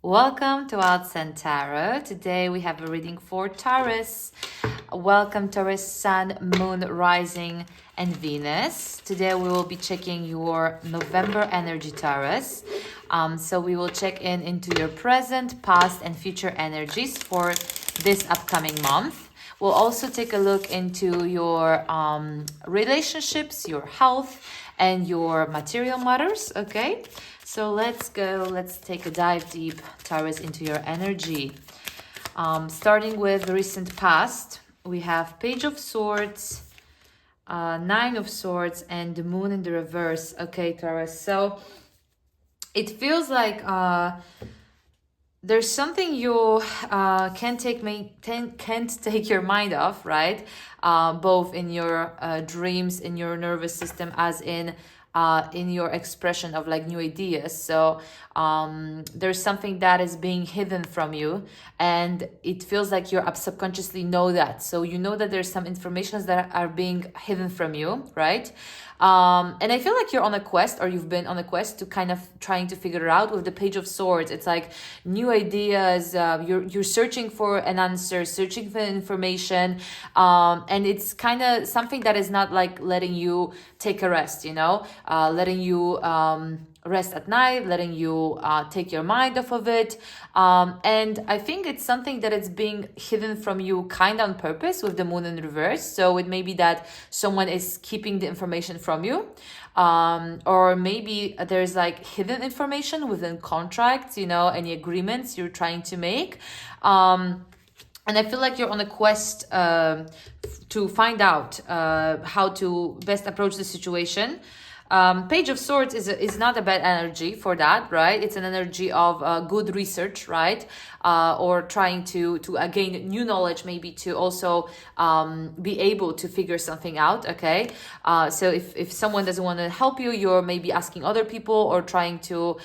Welcome to Outsend Tarot. Today we have a reading for Taurus. Welcome Taurus, Sun, Moon, Rising, and Venus. Today we will be checking your November energy, Taurus. So we will check into your present, past, and future energies for this upcoming month. We'll also take a look into your relationships, your health, and your material matters, okay? So let's go, let's take a dive deep, Taurus, into your energy. Starting with the recent past, we have Page of Swords, Nine of Swords, and the Moon in the reverse. Okay, Taurus, so it feels like there's something you can't take your mind off, right? Both in your dreams, in your nervous system, as in your expression of like new ideas. So there's something that is being hidden from you, and it feels like you're subconsciously know that. So you know that there's some informations that are being hidden from you, right? And I feel like you're on a quest, or you've been on a quest to kind of trying to figure it out with the Page of Swords. It's like new ideas. You're searching for an answer, searching for information, and it's kind of something that is not like letting you take a rest. Letting you rest at night, letting you take your mind off of it. And I think it's something that is being hidden from you kind of on purpose with the Moon in reverse. So it may be that someone is keeping the information from you. Or maybe there's like hidden information within contracts, any agreements you're trying to make. And I feel like you're on a quest to find out how to best approach the situation. Page of Swords is not a bad energy for that, right? It's an energy of good research, right? Or trying to gain new knowledge, maybe to also be able to figure something out, okay? So if someone doesn't want to help you, you're maybe asking other people or trying to,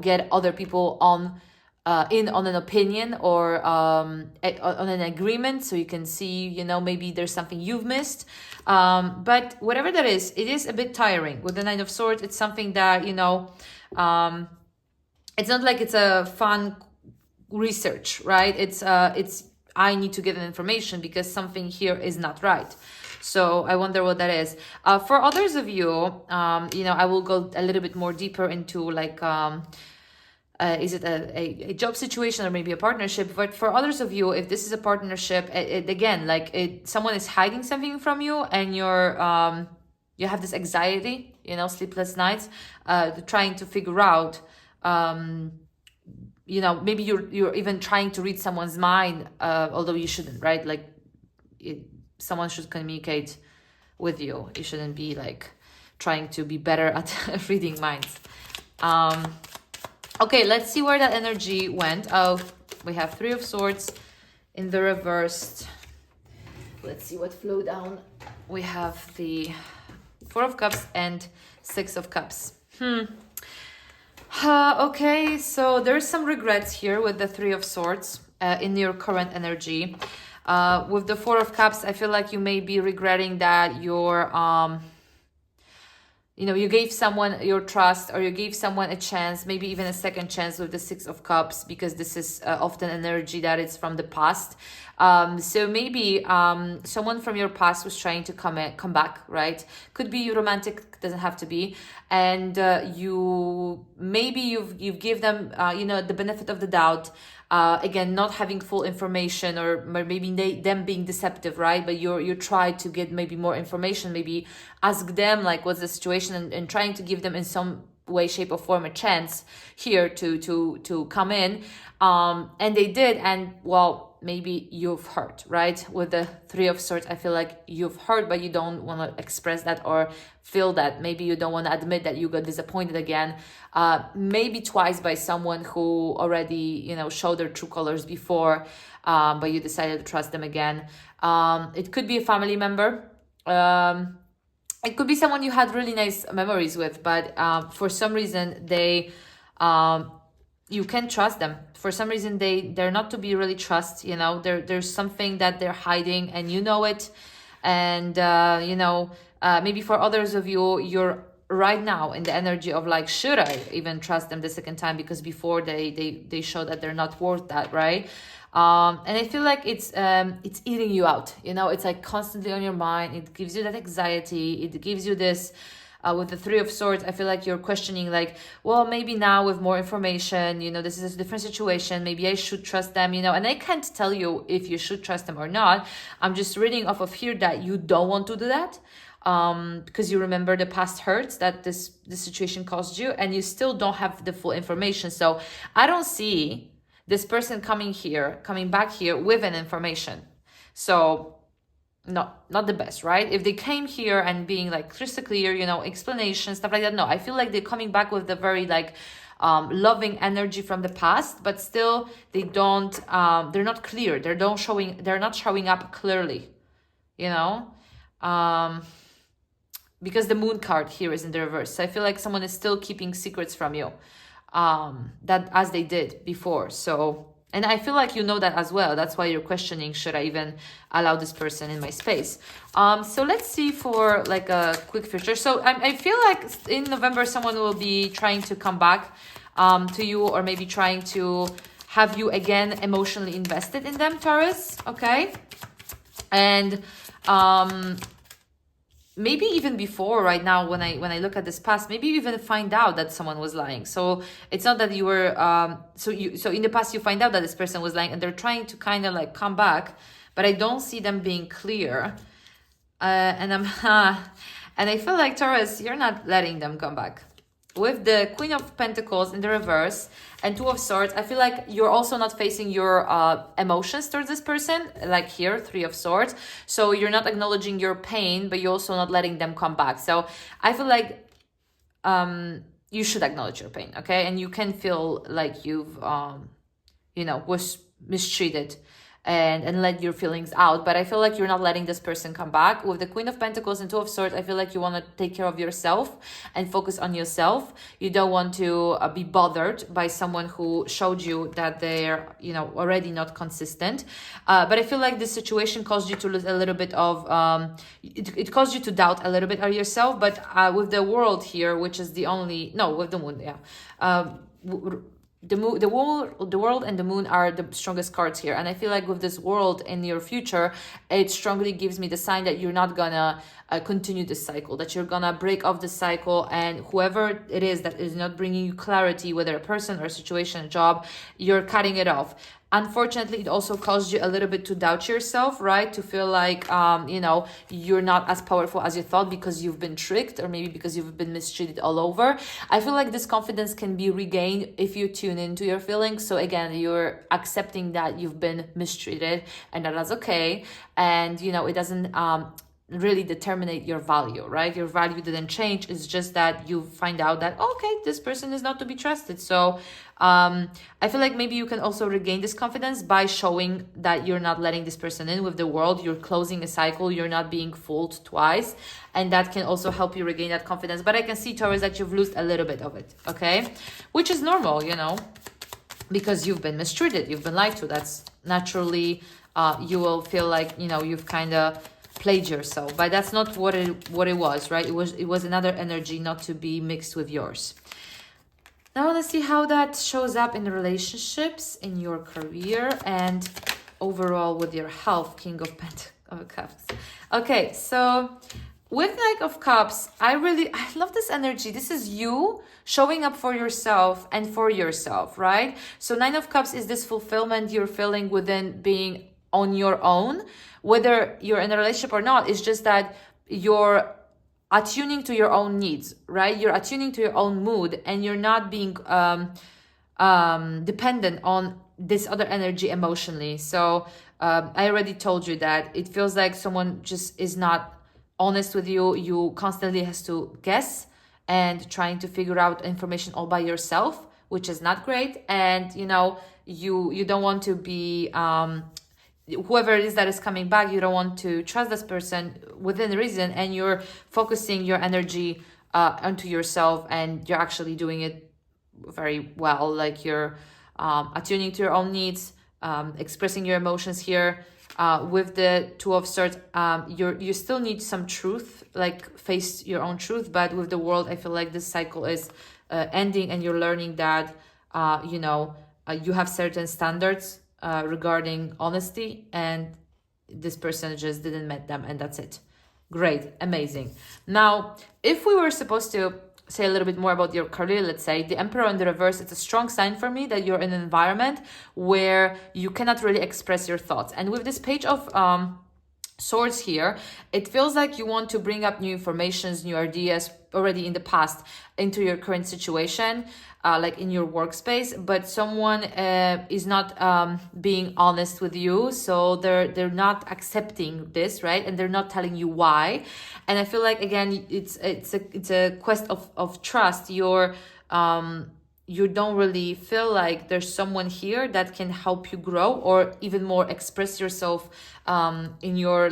get other people in on an opinion or on an agreement, so you can see, maybe there's something you've missed. But whatever that is, it is a bit tiring. With the Nine of Swords, it's something that, it's not like it's a fun research, right? It's I need to get an information because something here is not right. So I wonder what that is. For others of you, I will go a little bit more deeper into like is it a job situation or maybe a partnership? But for others of you, if this is a partnership, someone is hiding something from you, and you have this anxiety, sleepless nights, trying to figure out, maybe you're even trying to read someone's mind, although you shouldn't, right? Like someone should communicate with you. You shouldn't be like trying to be better at reading minds. Okay, let's see where that energy went. Oh, we have Three of Swords in the reversed. Let's see what flowed down. We have the Four of Cups and Six of Cups. Okay, so there's some regrets here with the Three of Swords in your current energy. With the Four of Cups, I feel like you may be regretting that you're you gave someone your trust, or you gave someone a chance, maybe even a second chance with the Six of Cups, because this is often energy that is from the past. So maybe someone from your past was trying to come back, right? Could be romantic, doesn't have to be. And you've give them the benefit of the doubt. Again, not having full information, or maybe them being deceptive, right? But you try to get maybe more information, maybe ask them like what's the situation, and trying to give them in some way, shape, or form a chance here to come in. And they did, and well, maybe you've hurt, right? With the Three of Swords, I feel like you've hurt, but you don't want to express that or feel that. Maybe you don't want to admit that you got disappointed again, maybe twice by someone who already, showed their true colors before, but you decided to trust them again. It could be a family member. It could be someone you had really nice memories with, but for some reason you can trust them. For some reason they're not to be really trust. There's something that they're hiding, and it. And maybe for others of you, you're right now in the energy of like, should I even trust them the second time, because before they show that they're not worth that, right? And I feel like it's eating you out, you know. It's like constantly on your mind. It gives you that anxiety. It gives you this with the Three of Swords. I feel like you're questioning, like, well, maybe now with more information, you know, this is a different situation, maybe I should trust them, you know. And I can't tell you if you should trust them or not. I'm just reading off of here that you don't want to do that, because you remember the past hurts that this situation caused you, and you still don't have the full information. So I don't see this person coming back here with an information. So not the best, right? If they came here and being like crystal clear, you know, explanation, stuff like that. No, I feel like they're coming back with the very like loving energy from the past, but still they're not clear. They're not showing up clearly, you know. Because the Moon card here is in the reverse. So I feel like someone is still keeping secrets from you, that as they did before. So, and I feel like you know that as well. That's why you're questioning, should I even allow this person in my space? So let's see for like a quick future. So I feel like in November, someone will be trying to come back to you, or maybe trying to have you again emotionally invested in them, Taurus, okay? And maybe even before, right now, when I look at this past, maybe you even find out that someone was lying. So it's not that you were so in the past you find out that this person was lying, and they're trying to kind of like come back, but I don't see them being clear. And I'm and I feel like, Taurus, you're not letting them come back. With the Queen of Pentacles in the reverse and Two of Swords, I feel like you're also not facing your emotions towards this person, like here, Three of Swords. So you're not acknowledging your pain, but you're also not letting them come back. So I feel like you should acknowledge your pain, okay? And you can feel like you've, you know, was mistreated, and let your feelings out. But I feel like you're not letting this person come back. With the Queen of Pentacles and Two of Swords, I feel like you want to take care of yourself and focus on yourself. You don't want to be bothered by someone who showed you that they're, you know, already not consistent. But I feel like this situation caused you to lose a little bit of, it caused you to doubt a little bit of yourself. But with the World here, which is the only, no, with the Moon, yeah. The world and the Moon are the strongest cards here. And I feel like with this World in your future, it strongly gives me the sign that you're not gonna continue this cycle, that you're gonna break off the cycle, and whoever it is that is not bringing you clarity, whether a person or a situation, a job, you're cutting it off. Unfortunately, it also caused you a little bit to doubt yourself, right? To feel like, you know, you're not as powerful as you thought because you've been tricked, or maybe because you've been mistreated all over. I feel like this confidence can be regained if you tune into your feelings. So again, you're accepting that you've been mistreated, and that's okay. And, you know, it doesn't really determine your value, right? Your value didn't change. It's just that you find out that, okay, this person is not to be trusted. So I feel like maybe you can also regain this confidence by showing that you're not letting this person in with the World. You're closing a cycle. You're not being fooled twice. And that can also help you regain that confidence. But I can see, Taurus, that you've lost a little bit of it, okay? Which is normal, you know, because you've been mistreated. You've been lied to. That's naturally, you will feel like, you know, you've kind of played yourself, but that's not what it was, right? It was another energy, not to be mixed with yours. Now I want to see how that shows up in relationships, in your career, and overall with your health. King of Cups. Okay, so with Knight of Cups, I love this energy. This is you showing up for yourself and for yourself, right? So Nine of Cups is this fulfillment you're feeling within being on your own, whether you're in a relationship or not. It's just that you're attuning to your own needs, right? You're attuning to your own mood, and you're not being dependent on this other energy emotionally. So I already told you that it feels like someone just is not honest with you. You constantly has to guess and trying to figure out information all by yourself, which is not great. And, you know, you don't want to be whoever it is that is coming back, you don't want to trust this person within reason, and you're focusing your energy onto yourself, and you're actually doing it very well. Like you're attuning to your own needs, expressing your emotions here, With the Two of Swords, you still need some truth, like face your own truth. But with the World, I feel like this cycle is ending, and you're learning that you have certain standards regarding honesty, and this person just didn't met them, and that's it. Great, amazing. Now, if we were supposed to say a little bit more about your career, let's say the Emperor in the reverse, it's a strong sign for me that you're in an environment where you cannot really express your thoughts. And with this Page of Swords here, it feels like you want to bring up new informations, new ideas already in the past into your current situation, like in your workspace, but someone is not being honest with you, so they're not accepting this, right? And they're not telling you why. And I feel like, again, it's a quest of trust. You don't really feel like there's someone here that can help you grow, or even more express yourself in your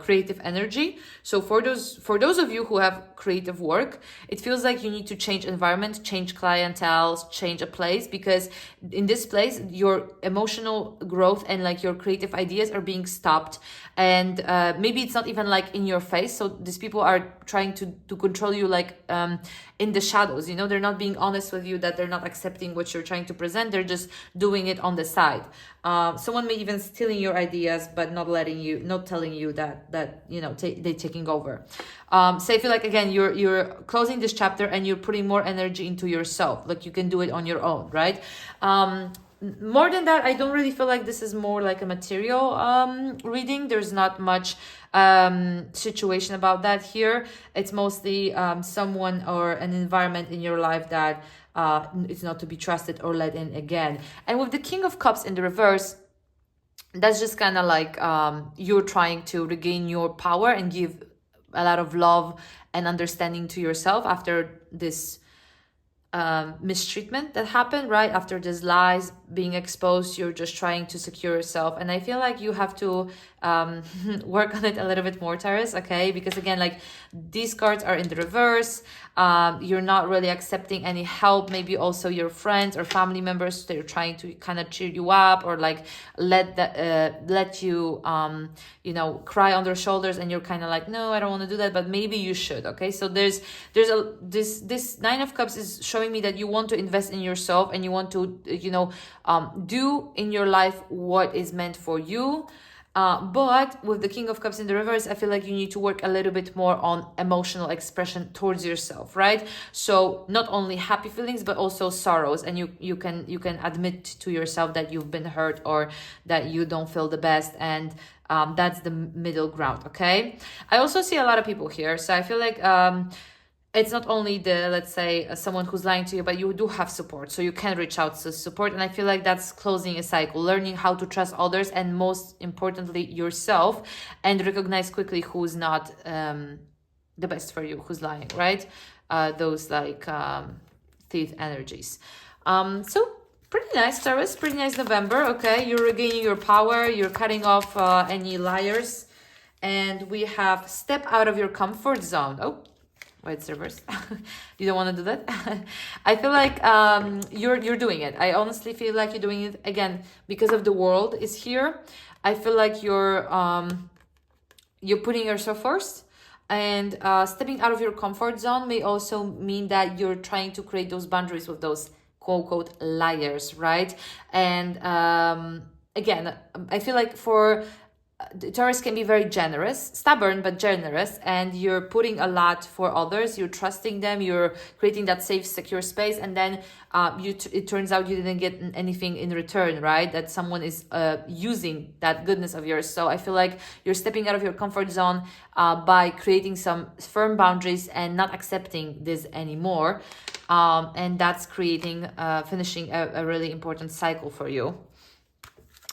creative energy. So for those of you who have creative work, it feels like you need to change environment, change clientele, change a place, because in this place your emotional growth and like your creative ideas are being stopped. And maybe it's not even like in your face, so these people are trying to control you, like in the shadows, they're not being honest with you, that they're not accepting what you're trying to present, they're just doing it on the side. Someone may even stealing your ideas, but not telling you that they're taking over. So I feel like, again, you're closing this chapter and you're putting more energy into yourself, like you can do it on your own, right? More than that, I don't really feel like this is more like a material reading. There's not much situation about that here. It's mostly someone or an environment in your life that is not to be trusted or let in again. And with the King of Cups in the reverse, that's just kind of like you're trying to regain your power and give a lot of love and understanding to yourself after this mistreatment that happened, right? After these lies being exposed, you're just trying to secure yourself. And I feel like you have to work on it a little bit more, Taurus, okay? Because again, like these cards are in the reverse. You're not really accepting any help. Maybe also your friends or family members, they're trying to kind of cheer you up, or like let you cry on their shoulders, and you're kind of like, no, I don't want to do that, but maybe you should, okay? So this Nine of Cups is showing me that you want to invest in yourself, and you want to do in your life what is meant for you. But with the King of Cups in the reverse, I feel like you need to work a little bit more on emotional expression towards yourself, right? So not only happy feelings, but also sorrows. And you can admit to yourself that you've been hurt, or that you don't feel the best. And that's the middle ground, okay? I also see a lot of people here. So I feel like it's not only let's say, someone who's lying to you, but you do have support. So you can reach out to support. And I feel like that's closing a cycle, learning how to trust others, and most importantly, yourself, and recognize quickly who's not the best for you, who's lying, right? Those thief energies. So pretty nice, Taurus, pretty nice November, okay? You're regaining your power, you're cutting off any liars. And we have step out of your comfort zone. Oh, it's reverse. You don't want to do that. I feel like you're doing it. I honestly feel like you're doing it, again, because of the World is here. I feel like you're putting yourself first, and stepping out of your comfort zone may also mean that you're trying to create those boundaries with those quote unquote liars, right? And again, I feel like for Taurus can be very generous, stubborn, but generous, and you're putting a lot for others. You're trusting them. You're creating that safe, secure space, and then it turns out you didn't get anything in return, right? That someone is using that goodness of yours. So I feel like you're stepping out of your comfort zone by creating some firm boundaries and not accepting this anymore, and that's creating, finishing a really important cycle for you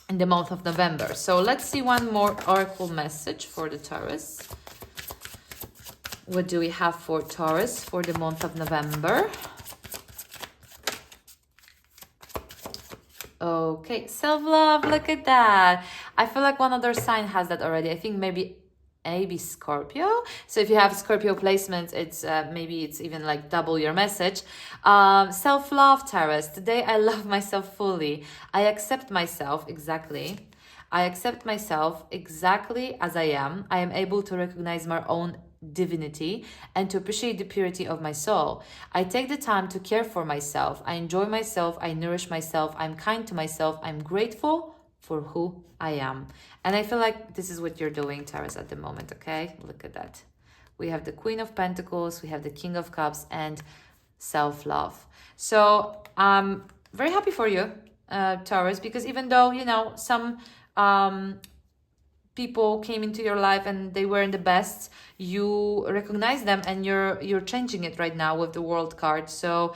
in the month of November. So let's see one more oracle message for the Taurus. What do we have for Taurus for the month of November? Okay, self-love, look at that. I feel like one other sign has that already. I think maybe Scorpio. So if you have Scorpio placements, it's maybe it's even like double your message. Self-love, Taurus. Today I love myself fully. I accept myself, exactly. I accept myself exactly as I am. I am able to recognize my own divinity and to appreciate the purity of my soul. I take the time to care for myself. I enjoy myself. I nourish myself. I'm kind to myself. I'm grateful for who I am. And I feel like this is what you're doing, Taurus, at the moment, okay? Look at that. We have the Queen of Pentacles, we have the King of Cups, and self-love. So I'm very happy for you, Taurus, because even though, you know, some people came into your life and they weren't the best, you recognize them and you're changing it right now with the World card. So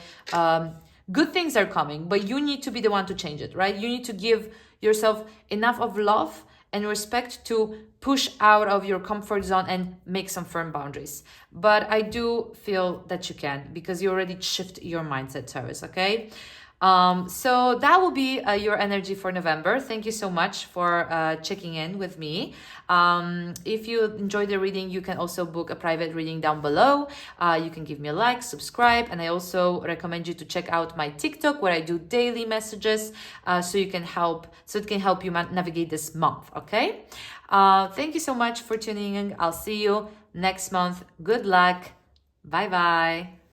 good things are coming, but you need to be the one to change it, right? You need to give yourself enough of love and respect to push out of your comfort zone and make some firm boundaries. But I do feel that you can, because you already shift your mindset, Taurus, okay? So that will be your energy for November. Thank you so much for checking in with me. If you enjoyed the reading, you can also book a private reading down below. You can give me a like, subscribe, and I also recommend you to check out my TikTok where I do daily messages, so it can help you navigate this month. Okay. Thank you so much for tuning in. I'll see you next month. Good luck. Bye bye.